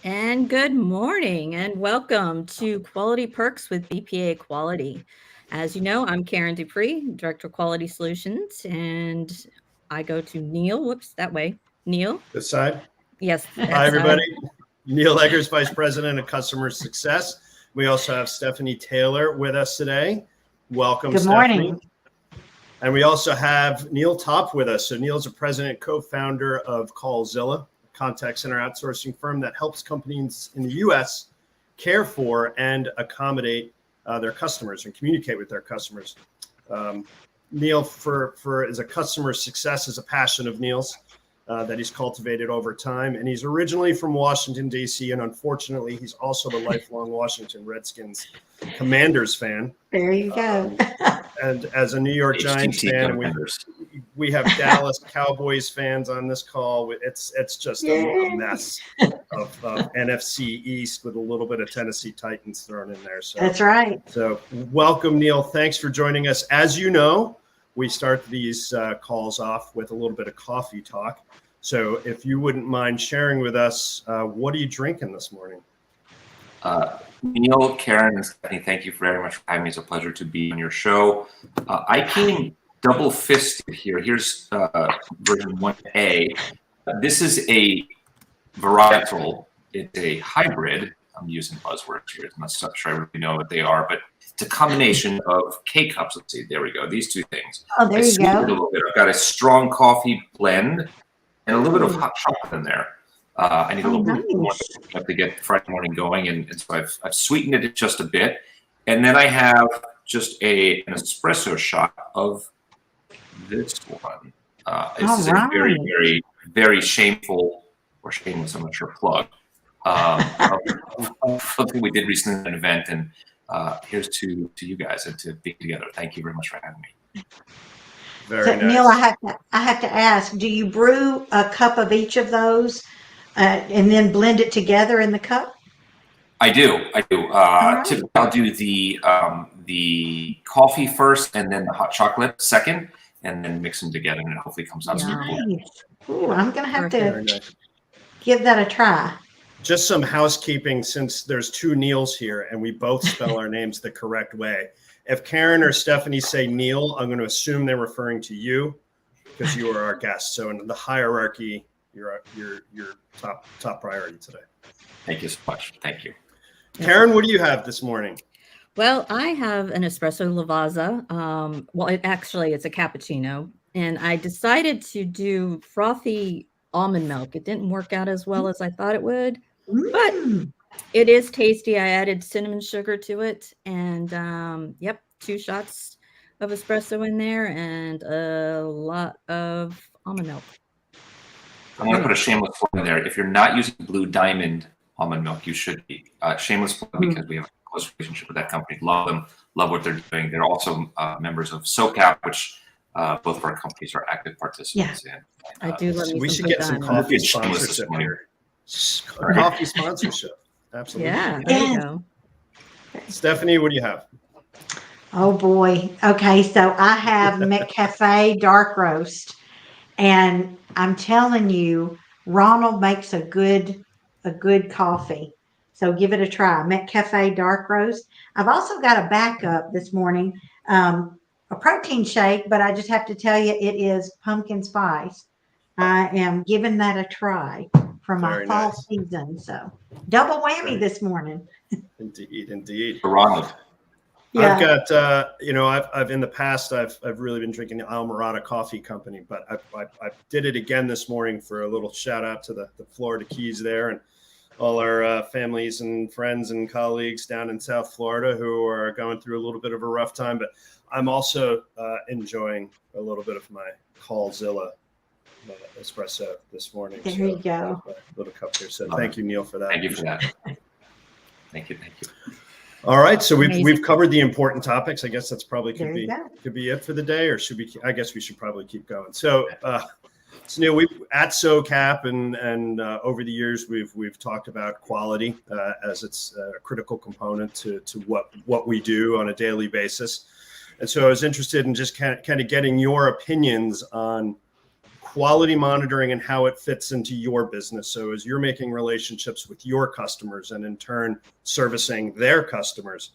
And good morning and welcome to Quality Perks with BPA Quality. As you know, I'm Karen Dupree, Director of Quality Solutions, and I go to Neal. Whoops, that way. Neal? This side. Yes, Hi, that everybody. side. Neal Eggers, Vice President of Customer Success. We also have Stephanie Taylor with us today. Welcome, Good Stephanie. morning. And we also have Neal Topf with us. So Neal's a president, co-founder of Callzilla, a contact center outsourcing firm that helps companies in the U.S. care for and accommodate their customers and communicate with their customers. Neal, for as a customer success is a passion of Neal's. That he's cultivated over time. And he's originally from Washington, D.C. And unfortunately, he's also the lifelong Washington Redskins Commanders fan. There you go. And as a New York Giants fan, and we have Dallas Cowboys fans on this call. It's just a mess of NFC East with a little bit of Tennessee Titans thrown in there. So That's right. So welcome, Neal. Thanks for joining us. As you know, we start these calls off with a little bit of coffee talk. So if you wouldn't mind sharing with us, what are you drinking this morning? Neal, Karen, and Stephanie, thank you very much for having me. It's a pleasure to be on your show. I came double-fisted here. Here's version 1A. This is a varietal. It's a hybrid. I'm using buzzwords here. I'm not sure I really know what they are, but it's a combination of K-cups. Let's see. There we go. These two things. Oh, there you go. A little bit. I've got a strong coffee blend and a little bit of hot chocolate in there. I need a little bit more to get the Friday morning going, and so I've sweetened it just a bit, and then I have just an espresso shot of this one. This is a very, very, very shameful or shameless, I'm not sure, plug of something we did recently at an event, and here's to you guys and to be together. Thank you very much for having me. Very So, nice. Neal, I have to ask, do you brew a cup of each of those and then blend it together in the cup? I do. Right. Typically, I'll do the coffee first, and then the hot chocolate second, and then mix them together, and it hopefully comes out super cool. Nice. Ooh, I'm going to have Very to nice. give that a try. Just some housekeeping, since there's two Neals here and we both spell our names the correct way. If Karen or Stephanie say Neal, I'm going to assume they're referring to you because you are our guest. So in the hierarchy, you're top priority today. Thank you so much. Thank you. Karen, what do you have this morning? Well, I have an espresso lavazza. It's a cappuccino, and I decided to do frothy almond milk. It didn't work out as well as I thought it would, but it is tasty. I added cinnamon sugar to it, and 2 shots of espresso in there and a lot of almond milk. I'm going to put a shameless plug in there. If you're not using Blue Diamond almond milk, you should be. Shameless plug because we have a close relationship with that company. Love them. Love what they're doing. They're also members of Socap, which both of our companies are active participants in. I do love We me should some get some Blue Diamond. coffee sponsorship here. Coffee sponsorship. Absolutely. Yeah, there you go. Stephanie, what do you have? Oh boy. Okay, so I have McCafe dark roast, and I'm telling you, Ronald makes a good coffee. So give it a try. McCafe dark roast. I've also got a backup this morning, a protein shake, but I just have to tell you, it is pumpkin spice. I am giving that a try for my Very fall nice. season. So double whammy this morning. Indeed. Ronald. Yeah. I've got, I've in the past, I've really been drinking the Almirada Coffee Company, but I did it again this morning for a little shout out to the Florida Keys there and all our families and friends and colleagues down in South Florida who are going through a little bit of a rough time. But I'm also enjoying a little bit of my Callzilla espresso this morning. There you go. A little cup here. So thank you, Neal, for that. Thank you for that. Thank you. All right, so Amazing. we've covered the important topics. I guess that's probably There you go. could be it for the day, or should we? I guess we should probably keep going. So, Neal, we at Socap and over the years we've talked about quality as it's a critical component to what we do on a daily basis. And so I was interested in just kind of getting your opinions on quality monitoring and how it fits into your business. So as you're making relationships with your customers and in turn servicing their customers,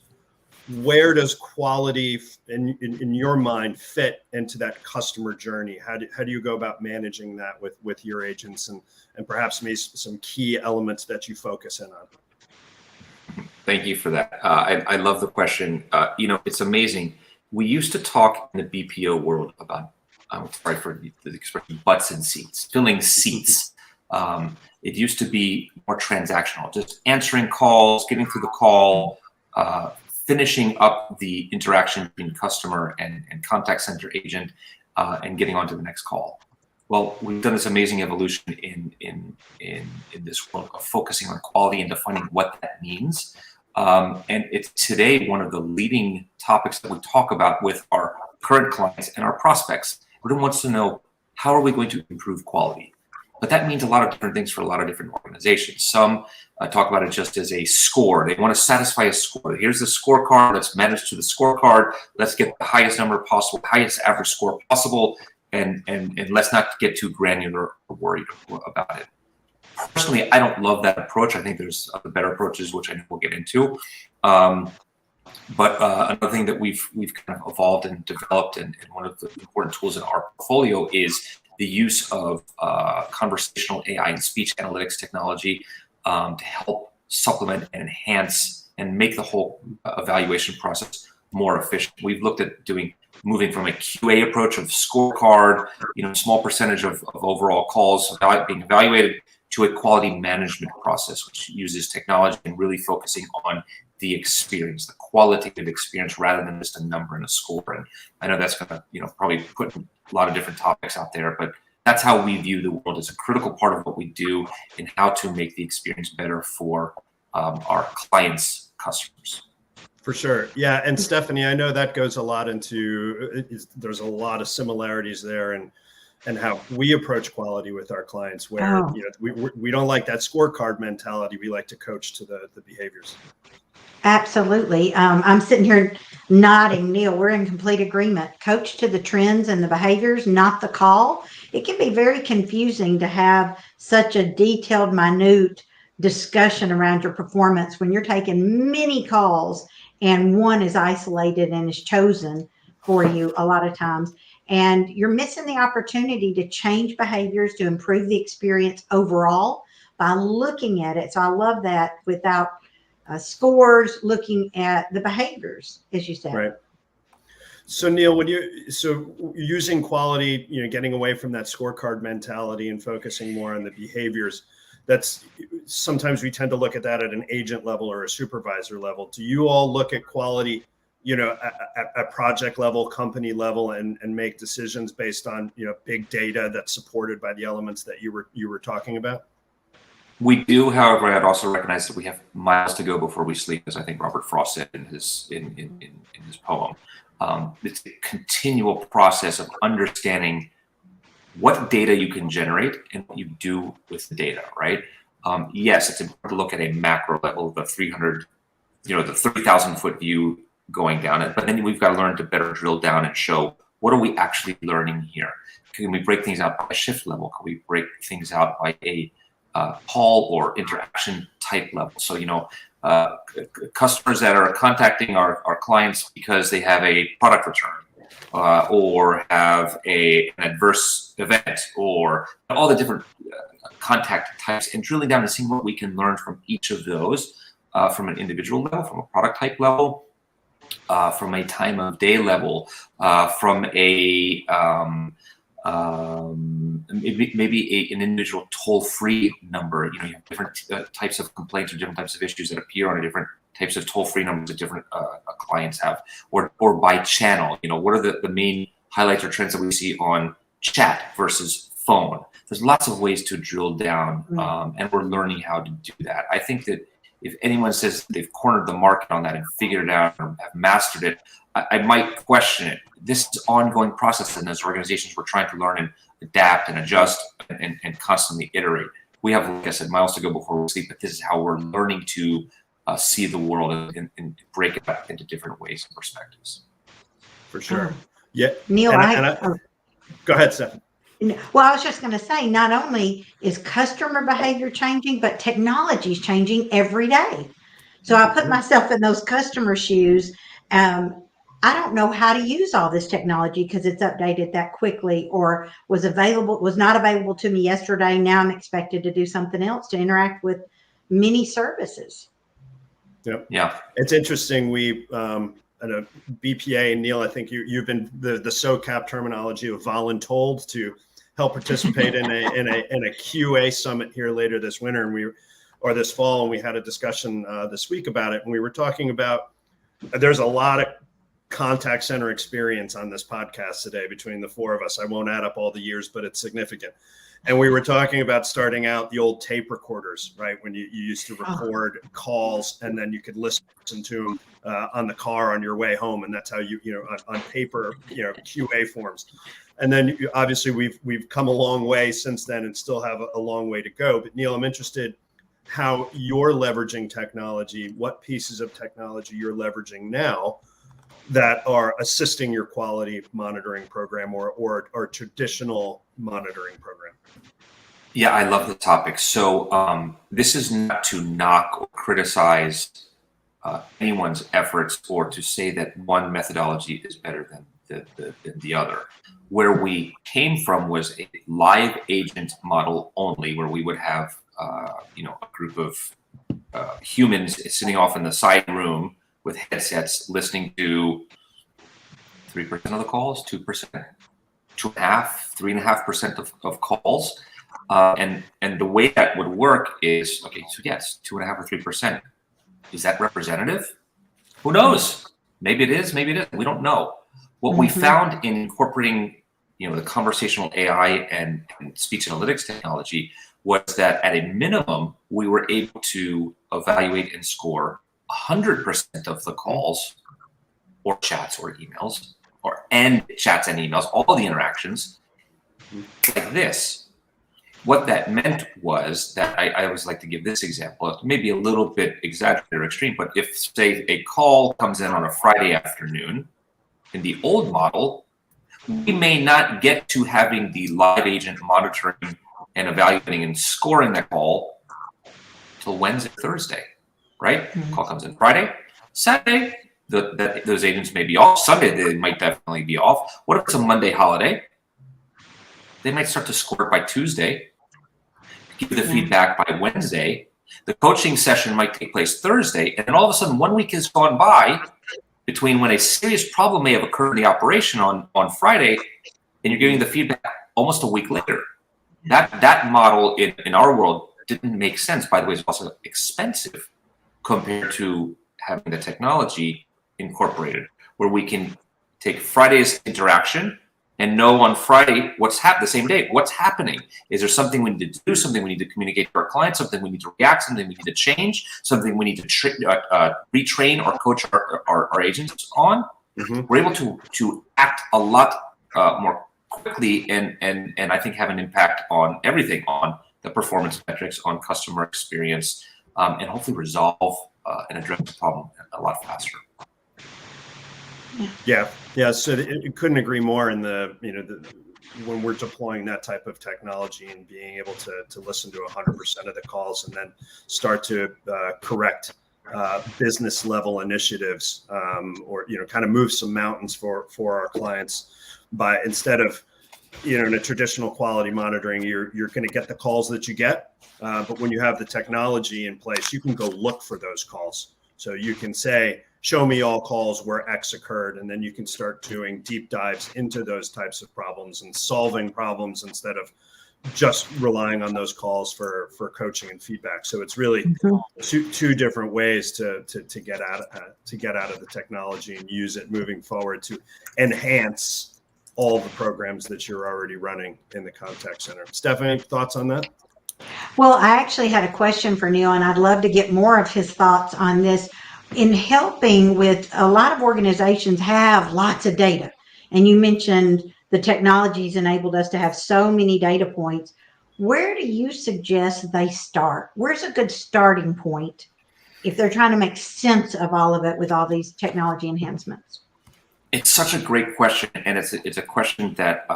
where does quality in your mind fit into that customer journey? How do you go about managing that with your agents, and perhaps maybe some key elements that you focus in on? Thank you for that. I love the question. It's amazing. We used to talk in the BPO world about, sorry for the expression, butts and seats, filling seats. It used to be more transactional, just answering calls, getting through the call, finishing up the interaction between customer and contact center agent, and getting on to the next call. Well, we've done this amazing evolution in this world of focusing on quality and defining what that means. And it's today one of the leading topics that we talk about with our current clients and our prospects. Everyone wants to know, how are we going to improve quality? But that means a lot of different things for a lot of different organizations. Some talk about it just as a score. They want to satisfy a score. Here's the scorecard. Let's manage to the scorecard. Let's get the highest number possible, highest average score possible, and let's not get too granular or worried about it. Personally, I don't love that approach. I think there's other better approaches, which I know we'll get into. But another thing that we've kind of evolved and developed, and one of the important tools in our portfolio is the use of conversational AI and speech analytics technology to help supplement and enhance and make the whole evaluation process more efficient. We've looked at moving from a QA approach of scorecard, small percentage of overall calls being evaluated, to a quality management process, which uses technology and really focusing on the experience, the qualitative experience, rather than just a number and a score. And I know that's going to, probably put a lot of different topics out there, but that's how we view the world as a critical part of what we do and how to make the experience better for our clients' customers. For sure. Yeah. And Stephanie, I know that goes a lot into, there's a lot of similarities there, and how we approach quality with our clients, where we don't like that scorecard mentality. We like to coach to the behaviors. Absolutely. I'm sitting here nodding. Neal, we're in complete agreement. Coach to the trends and the behaviors, not the call. It can be very confusing to have such a detailed, minute discussion around your performance when you're taking many calls and one is isolated and is chosen for you a lot of times. And you're missing the opportunity to change behaviors, to improve the experience overall by looking at it. So I love that, without scores, looking at the behaviors, as you said. Right. So Neal, using quality, getting away from that scorecard mentality and focusing more on the behaviors, that's sometimes we tend to look at that at an agent level or a supervisor level. Do you all look at quality, at project level, company level, and make decisions based on, big data that's supported by the elements that you were talking about? We do, however, I'd also recognize that we have miles to go before we sleep, as I think Robert Frost said in his poem. It's a continual process of understanding what data you can generate and what you do with the data, right? Yes, it's important to look at a macro level, the 30,000 foot view going down it, but then we've got to learn to better drill down and show, what are we actually learning here? Can we break things out by shift level? Can we break things out by a call or interaction type level? So, customers that are contacting our clients because they have a product return, or have an adverse event, or all the different contact types, and drilling down and seeing what we can learn from each of those, from an individual level, from a product type level, from a time of day level, from a maybe an individual toll-free number. You have different types of complaints or different types of issues that appear on different types of toll-free numbers that different clients have, or by channel. What are the main highlights or trends that we see on chat versus phone? There's lots of ways to drill down, and we're learning how to do that. I think that if anyone says they've cornered the market on that and figured it out or have mastered it, I might question it. This is an ongoing process, and as organizations, we're trying to learn and adapt and adjust and constantly iterate. We have, like I said, miles to go before we sleep, but this is how we're learning to see the world and break it up into different ways and perspectives. For sure. Yeah. Neal, go ahead, Steph. Well, I was just going to say, not only is customer behavior changing, but technology is changing every day. So I put myself in those customer shoes. I don't know how to use all this technology because it's updated that quickly, or was not available to me yesterday. Now I'm expected to do something else to interact with many services. Yep. Yeah. It's interesting. We at a BPA, and Neal, I think you've been the Socap terminology of voluntold to help participate in a QA summit here later this winter, or this fall, and we had a discussion this week about it, and we were talking about there's a lot of contact center experience on this podcast today between the four of us. I won't add up all the years, but it's significant. And we were talking about starting out the old tape recorders, right? When you used to record calls and then you could listen to them on the car on your way home. And that's how on paper, QA forms. And then obviously we've come a long way since then and still have a long way to go. But Neal, I'm interested how you're leveraging technology, what pieces of technology you're leveraging now that are assisting your quality monitoring program or traditional monitoring program. Yeah, I love the topic. So this is not to knock or criticize anyone's efforts or to say that one methodology is better than the other. Where we came from was a live agent model only, where we would have a group of humans sitting off in the side room with headsets listening to 3% of the calls, 2%, 2.5%, 3.5% of calls. And the way that would work is, okay, so yes, 2.5 or 3%. Is that representative? Who knows? Maybe it is, maybe it isn't. We don't know. What we found in incorporating, the conversational AI and speech analytics technology was that at a minimum, we were able to evaluate and score 100% of the calls or chats or emails and chats and emails, all the interactions like this. What that meant was that I always like to give this example, maybe a little bit exaggerated or extreme, but if, say, a call comes in on a Friday afternoon, in the old model, we may not get to having the live agent monitoring and evaluating and scoring that call till Wednesday, Thursday, right? Call comes in Friday, Saturday, those agents may be off. Sunday, they might definitely be off. What if it's a Monday holiday? They might start to score it by Tuesday, give you the feedback by Wednesday. The coaching session might take place Thursday, and then all of a sudden 1 week has gone by between when a serious problem may have occurred in the operation on Friday, and you're getting the feedback almost a week later. That model in our world didn't make sense. By the way, it's also expensive compared to having the technology incorporated, where we can take Friday's interaction and know on Friday what's happening the same day. What's happening? Is there something we need to do? Something we need to communicate to our clients? Something we need to react? Something we need to change? Something we need to retrain or coach our agents on? We're able to act a lot more quickly and I think have an impact on everything, on the performance metrics, on customer experience, and hopefully resolve and address the problem a lot faster. Yeah. So it couldn't agree more. In when we're deploying that type of technology and being able to listen to 100% of the calls and then start to correct business level initiatives, or kind of move some mountains for our clients by, instead of in a traditional quality monitoring, you're going to get the calls that you get, but when you have the technology in place, you can go look for those calls. So you can say, show me all calls where X occurred, and then you can start doing deep dives into those types of problems and solving problems instead of just relying on those calls for coaching and feedback. So it's really two different ways to get out of the technology and use it moving forward to enhance all the programs that you're already running in the contact center. Stephanie, thoughts on that? Well, I actually had a question for Neal, and I'd love to get more of his thoughts on this. In helping with, a lot of organizations have lots of data, and you mentioned the technology's enabled us to have so many data points. Where do you suggest they start? Where's a good starting point if they're trying to make sense of all of it with all these technology enhancements? It's such a great question, and it's a question that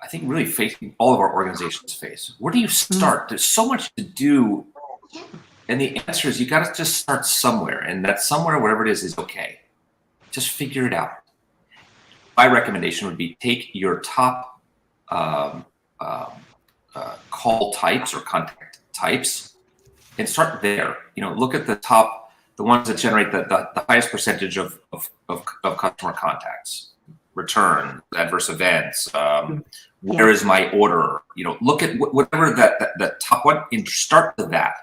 I think really facing all of our organizations face. Where do you start? There's so much to do. And the answer is you got to just start somewhere. And that somewhere, whatever it is okay. Just figure it out. My recommendation would be take your top call types or contact types and start there. Look at the ones that generate the highest percentage of customer contacts, return, adverse events, where is my order? Look at whatever that top one and start with that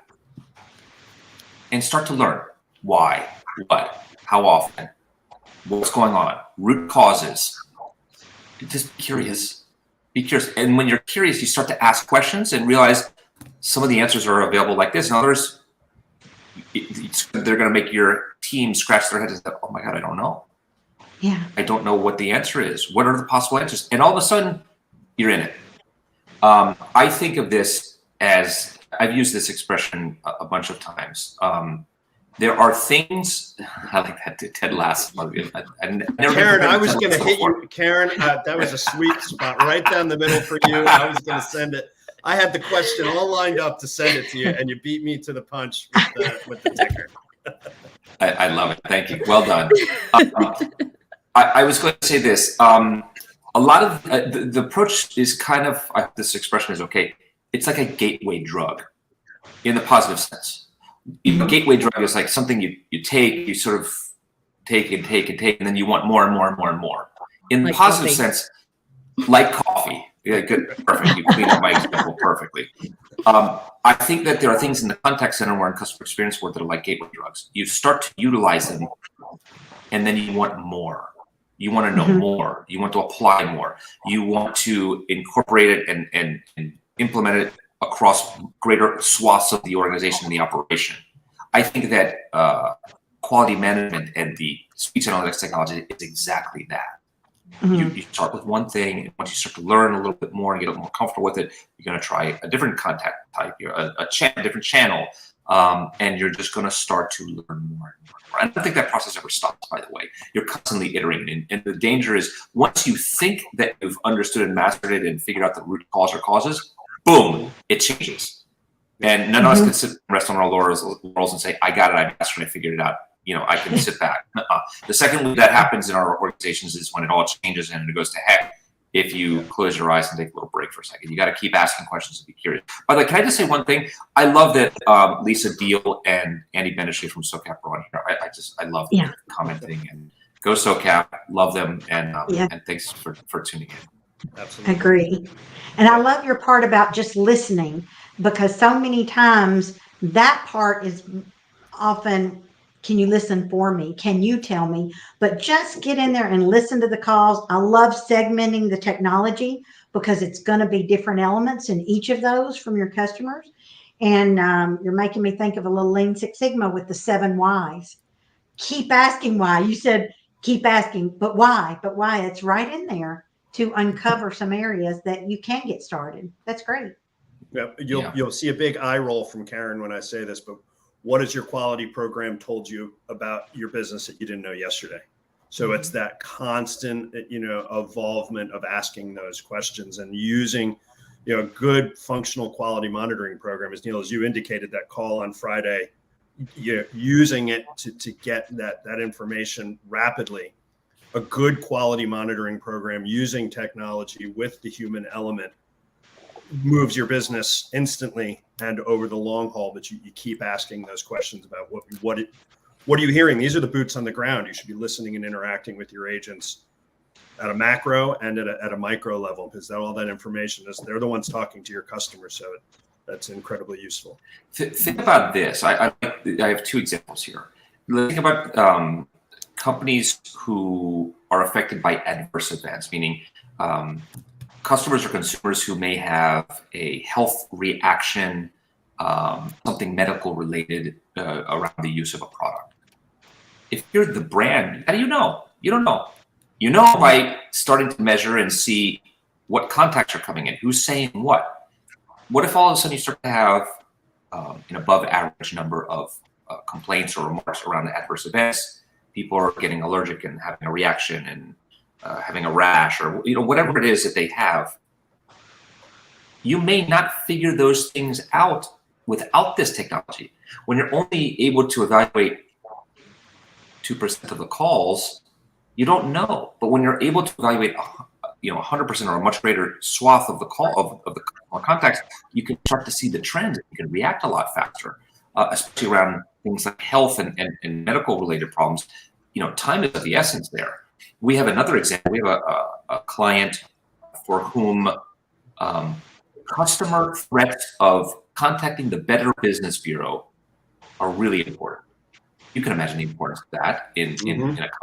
and start to learn why, what, how often, what's going on, root causes. Just be curious. Be curious. And when you're curious, you start to ask questions and realize some of the answers are available like this, and others, they're going to make your team scratch their heads and say, oh my God, I don't know. Yeah. I don't know what the answer is. What are the possible answers? And all of a sudden, you're in it. I think of this as, I've used this expression a bunch of times. There are things, I like that Ted laughs. Karen, I was going to hit you. Karen, that was a sweet spot right down the middle for you. I was going to send it. I had the question all lined up to send it to you, and you beat me to the punch with the ticker. I love it. Thank you. Well done. I was going to say this. A lot of the approach is kind of, this expression is okay. It's like a gateway drug in the positive sense. Gateway drug is like something you take, you sort of take and take and take, and then you want more and more and more and more. In the positive sense, like coffee. Yeah, good, perfect. You cleaned up my example perfectly. I think that there are things in the contact center or in customer experience work that are like gateway drugs. You start to utilize them, and then you want more. You want to know more. You want to apply more. You want to incorporate it and implement it across greater swaths of the organization and the operation. I think that quality management and the speech analytics technology is exactly that. You start with one thing, and once you start to learn a little bit more and get a little more comfortable with it, you're going to try a different contact type, a different channel, and you're just going to start to learn more and more. I don't think that process ever stops, by the way. You're constantly iterating, and the danger is once you think that you've understood and mastered it and figured out the root cause or causes, boom, it changes. And none of us can sit and rest on our laurels and say, I got it, I mastered it, I figured it out. I can sit back. The second that happens in our organizations is when it all changes and it goes to heck if you close your eyes and take a little break for a second. You got to keep asking questions and be curious. By the way, can I just say one thing? I love that Lisa Deal and Andy Beneshe from Socap are on here. I love commenting, and go Socap, love them, and thanks for tuning in. Absolutely. Agree. And I love your part about just listening, because so many times that part is often, can you listen for me? Can you tell me? But just get in there and listen to the calls. I love segmenting the technology because it's going to be different elements in each of those from your customers. And you're making me think of a little Lean Six Sigma with the 7 whys. Keep asking why. You said keep asking, but why? But why? It's right in there to uncover some areas that you can get started. That's great. Yeah, you'll see a big eye roll from Karen when I say this, but what has your quality program told you about your business that you didn't know yesterday? So it's that constant, evolvement of asking those questions and using, a good functional quality monitoring program, as Neal, as you indicated, that call on Friday, using it to get that information rapidly. A good quality monitoring program using technology with the human element moves your business instantly and over the long haul, but you keep asking those questions about what are you hearing? These are the boots on the ground. You should be listening and interacting with your agents at a macro and at a micro level, because all that information they're the ones talking to your customers. So that's incredibly useful. Think about this. I have 2 examples here. Think about companies who are affected by adverse events, meaning customers or consumers who may have a health reaction, something medical related around the use of a product. If you're the brand, how do you know? You don't know. You know by starting to measure and see what contacts are coming in, who's saying what. What if all of a sudden you start to have an above average number of complaints or remarks around adverse events? People are getting allergic and having a reaction and having a rash, or whatever it is that they have. You may not figure those things out without this technology. When you're only able to evaluate 2% of the calls, you don't know. But when you're able to evaluate 100% or a much greater swath of the call of the contacts, you can start to see the trends. You can react a lot faster, especially around things like health and medical related problems. Time is of the essence there. We have another example. We have a client for whom customer threats of contacting the Better Business Bureau are really important. You can imagine the importance of that in a contact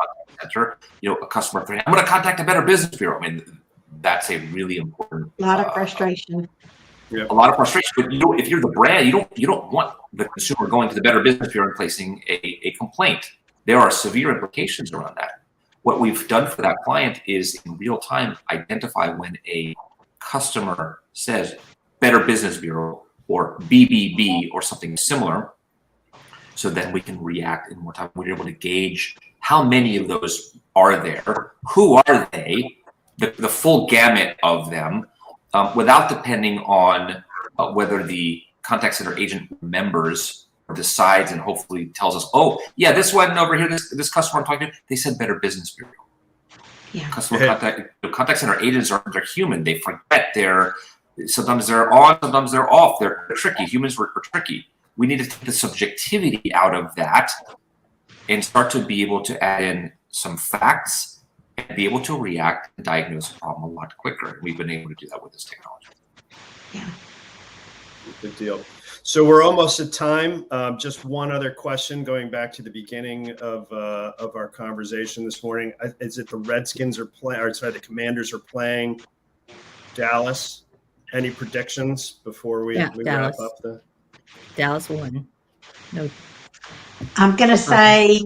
center. A customer threat, I'm going to contact the Better Business Bureau. I mean, that's a really important. A lot of frustration. A lot of frustration. But if you're the brand, you don't want the consumer going to the Better Business Bureau and placing a complaint. There are severe implications around that. What we've done for that client is in real time identify when a customer says Better Business Bureau or BBB or something similar. So then we can react in more time. We're able to gauge how many of those are there, who are they, the full gamut of them, without depending on whether the contact center agent remembers or decides and hopefully tells us, oh, yeah, this one over here, this customer I'm talking to, they said Better Business Bureau. Yeah. Contact center agents they're human. They forget. Sometimes they're on, sometimes they're off. They're tricky. Humans were tricky. We need to take the subjectivity out of that and start to be able to add in some facts and be able to react and diagnose a problem a lot quicker. We've been able to do that with this technology. Yeah. Good deal. So we're almost at time. Just one other question going back to the beginning of our conversation this morning. Is it the Redskins are playing, or sorry, the Commanders are playing Dallas? Any predictions before we wrap up the? Dallas won. No. I'm going to say,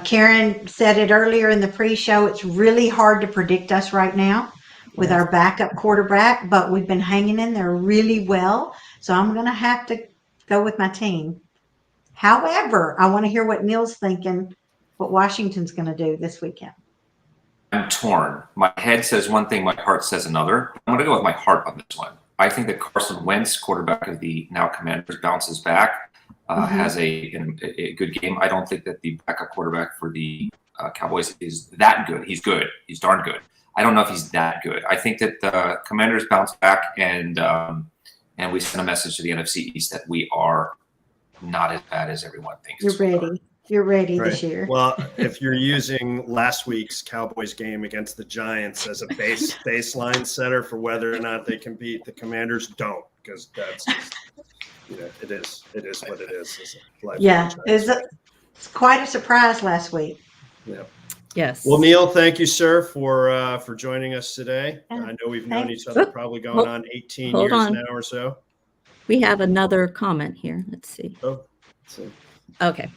Karen said it earlier in the pre-show, it's really hard to predict us right now with our backup quarterback, but we've been hanging in there really well. So I'm going to have to go with my team. However, I want to hear what Neal's thinking, what Washington's going to do this weekend. I'm torn. My head says one thing, my heart says another. I'm going to go with my heart on this one. I think that Carson Wentz, quarterback of the now Commanders, bounces back, has a good game. I don't think that the backup quarterback for the Cowboys is that good. He's good. He's darn good. I don't know if he's that good. I think that the Commanders bounce back and we send a message to the NFC East that we are not as bad as everyone thinks. You're ready. You're ready this year. Well, if you're using last week's Cowboys game against the Giants as a baseline setter for whether or not they can beat the Commanders, don't, because that's it is what it is. It's quite a surprise last week. Yeah. Yes. Well, Neal, thank you, sir, for joining us today. Yeah. I know we've known each other probably going on 18 years now or so. We have another comment here. Let's see. Oh, let's see. Okay.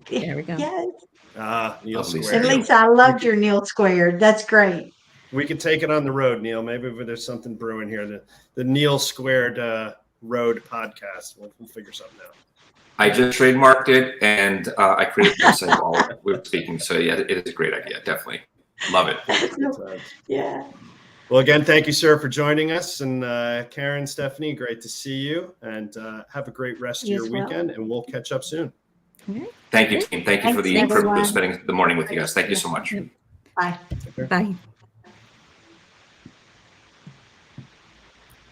There we go. Yes. Neal Squared. At least I loved your Neal Squared. That's great. We could take it on the road, Neal. Maybe there's something brewing here. The Neal Squared Road podcast. We'll figure something out. I just trademarked it, and I created a website while we were speaking. So, yeah, it is a great idea. Definitely. Love it. Yeah. Well, again, thank you, sir, for joining us. And Karen, Stephanie, great to see you. And have a great rest of your weekend, and we'll catch up soon. Thank you, team. Thank you for the privilege of spending the morning with you guys. Thank you so much. Bye. Bye.